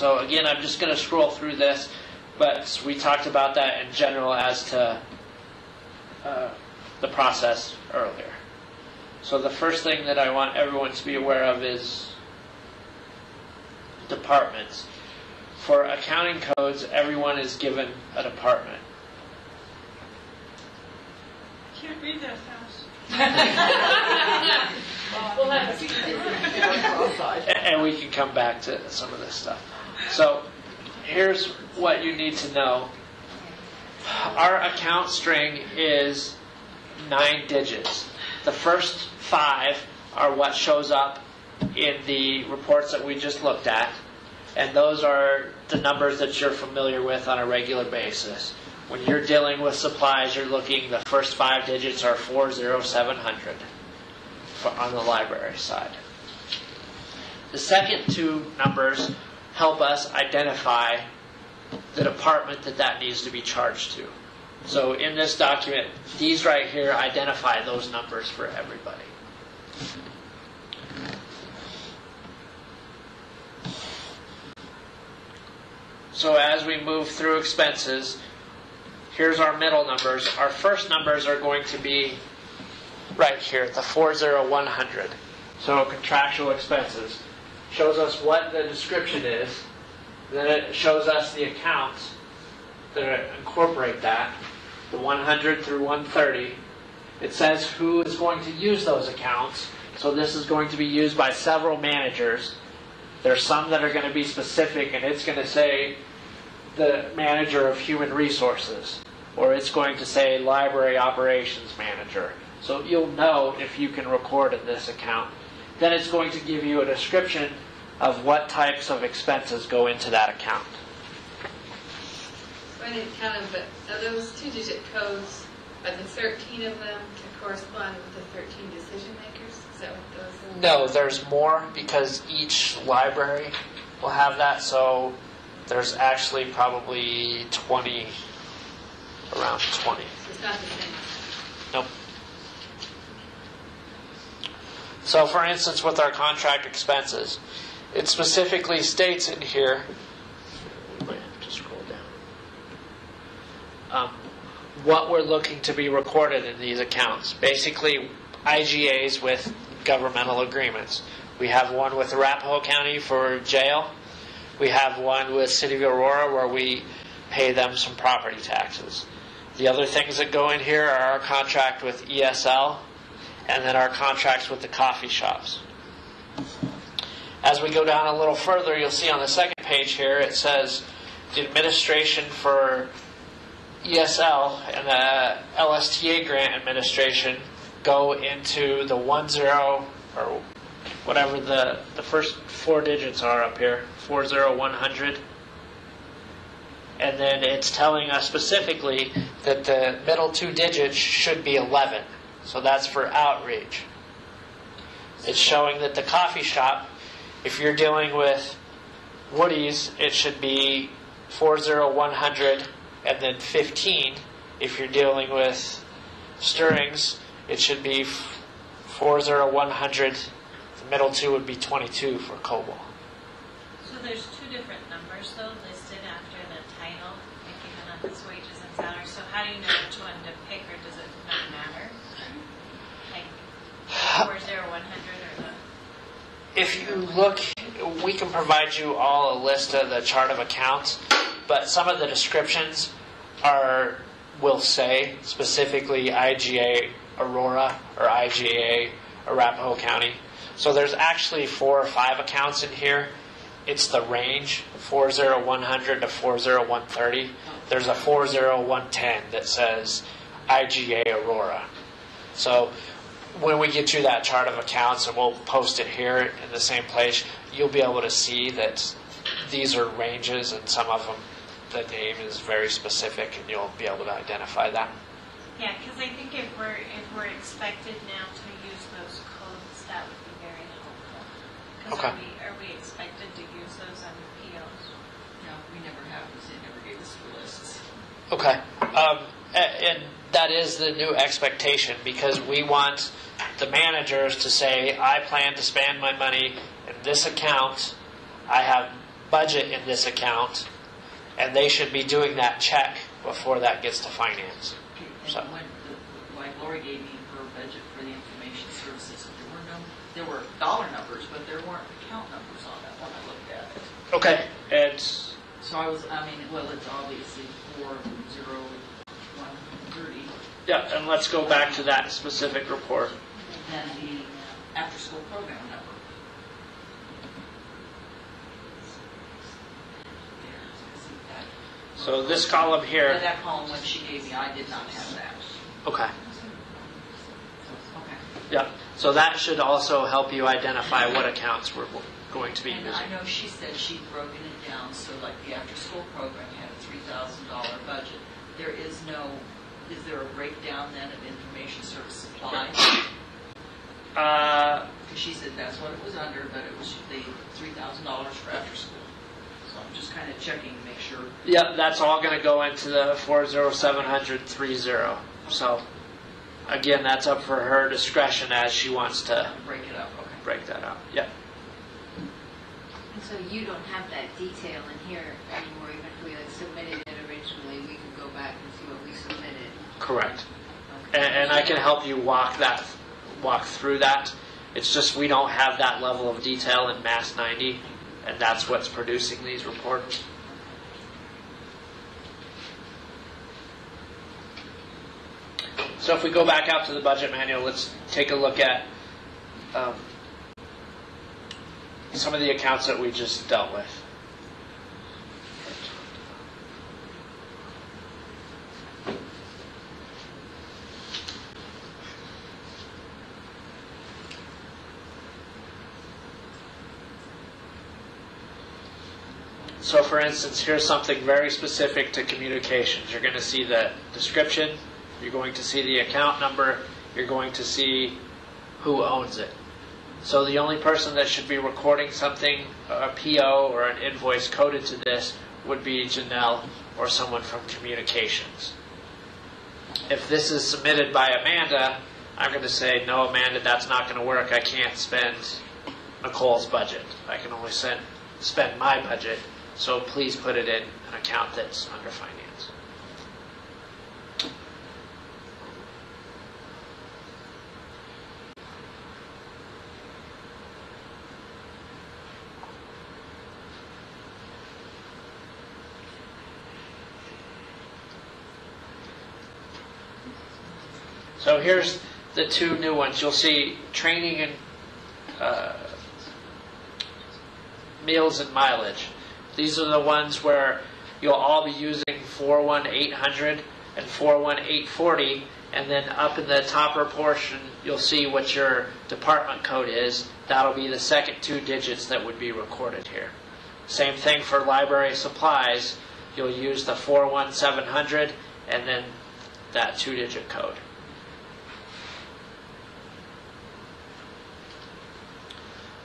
So again, I'm just going to scroll through this, but we talked about that in general as to the process earlier. So the first thing that I want everyone to be aware of is departments. For accounting codes, everyone is given a department. Can't read that fast. We'll have a seat. And we can come back to some of this stuff. So here's what you need to know. Our account string is 9 digits. The first 5 are what shows up in the reports that we just looked at, and those are the numbers that you're familiar with on a regular basis. When you're dealing with supplies, you're looking, the first 5 digits are 40700 on the library side. The second 2 numbers help us identify the department that needs to be charged to. So in this document, these right here identify those numbers for everybody. So as we move through expenses, here's our middle numbers. Our first numbers are going to be right here, the 40100. So contractual expenses shows us what the description is. Then it shows us the accounts that incorporate that, the 100 through 130. It says who is going to use those accounts. So this is going to be used by several managers. There's some that are going to be specific, and it's going to say the manager of human resources, or it's going to say library operations manager. So you'll know if you can record in this account. Then it's going to give you a description of what types of expenses go into that account. I didn't count them, but are those 2-digit codes, are the 13 of them to correspond with the 13 decision makers? Is that what those are? No, there's more because each library will have that. So there's actually probably 20, around 20. So it's not the same. Nope. So for instance, with our contract expenses, it specifically states in here, we might have to scroll down, what we're looking to be recorded in these accounts. Basically, IGAs with governmental agreements. We have one with Arapahoe County for jail. We have one with City of Aurora where we pay them some property taxes. The other things that go in here are our contract with ESL and then our contracts with the coffee shops. As we go down a little further, you'll see on the second page here, it says the administration for ESL and the LSTA grant administration go into the 10, or whatever the first 4 digits are up here, 40100. And then it's telling us specifically that the middle 2 digits should be 11. So that's for outreach. It's showing that the coffee shop, if you're dealing with Woody's, it should be 40100 and then 15. If you're dealing with Stirrings, it should be 40100. The middle 2 would be 22 for Coble. So there's 2 different numbers, though, listed after the title, if you have on this wages and salaries. So how do you know which one to pick, or does it not matter? Like 40100 or the... If you look, we can provide you all a list of the chart of accounts, but some of the descriptions will say specifically IGA Aurora or IGA Arapahoe County. So there's actually 4 or 5 accounts in here. It's the range, 40100 to 40130. There's a 40110 that says IGA Aurora. So when we get you that chart of accounts, and we'll post it here in the same place, you'll be able to see that these are ranges, and some of them, the name is very specific, and you'll be able to identify that. Yeah, because I think if we're expected now to use those codes, that would be very helpful. Because Okay. are we expected to use those on POs? No, we never have, because they never gave us the lists. Okay. And that is the new expectation, because we want the managers to say, I plan to spend my money in this account. I have budget in this account, and they should be doing that check before that gets to finance. And So- when, like Lori gave me her budget for the information services, there were dollar numbers, but there weren't account numbers on that when I looked at it. Okay, and So it's obviously 40130, yeah, and let's go back to that specific report. then the after-school program number. So this column here, That column, when she gave me, I did not have that. okay, Okay. yeah. So that should also help you identify what accounts we're going to be And using. I know she said she'd broken it down, so like the after-school program had a $3,000 budget. Is there a breakdown then of information service supply? Because she said that's what it was under, but it was the $3,000 for after-school. So I'm just kind of checking to make sure. Yep, that's all going to go into the 40730. So again, that's up for her discretion as she wants to Break it up, okay. break that out. Yep. And so you don't have that detail in here anymore, even if we like submitted it originally, we can go back and see what we submitted. Correct. Okay. And I can help you walk through that. It's just we don't have that level of detail in Mass 90, and that's what's producing these reports. So if we go back out to the budget manual, let's take a look at some of the accounts that we just dealt with. So for instance, here's something very specific to communications. You're going to see the description, you're going to see the account number, you're going to see who owns it. So the only person that should be recording something, a PO or an invoice coded to this, would be Janelle or someone from communications. If this is submitted by Amanda, I'm going to say, no, Amanda, that's not going to work. I can't spend Nicole's budget. I can only spend my budget. So please put it in an account that's under finance. So here's the two new ones. You'll see training and meals and mileage. These are the ones where you'll all be using 41800 and 41840, and then up in the topper portion you'll see what your department code is. That'll be the second two digits that would be recorded here. Same thing for library supplies. You'll use the 41700 and then that two-digit code.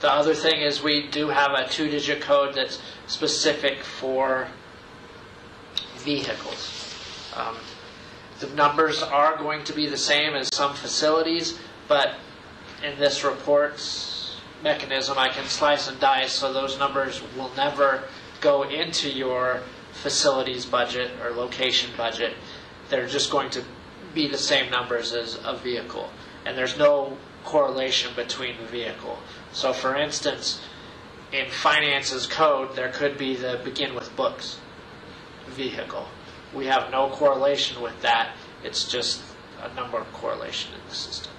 The other thing is we do have a two-digit code that's specific for vehicles. The numbers are going to be the same as some facilities, but in this reports mechanism I can slice and dice, so those numbers will never go into your facilities budget or location budget. They're just going to be the same numbers as a vehicle, and there's no correlation between the vehicle. So for instance, in finances code, there could be the begin with books vehicle. We have no correlation with that. It's just a number correlation in the system.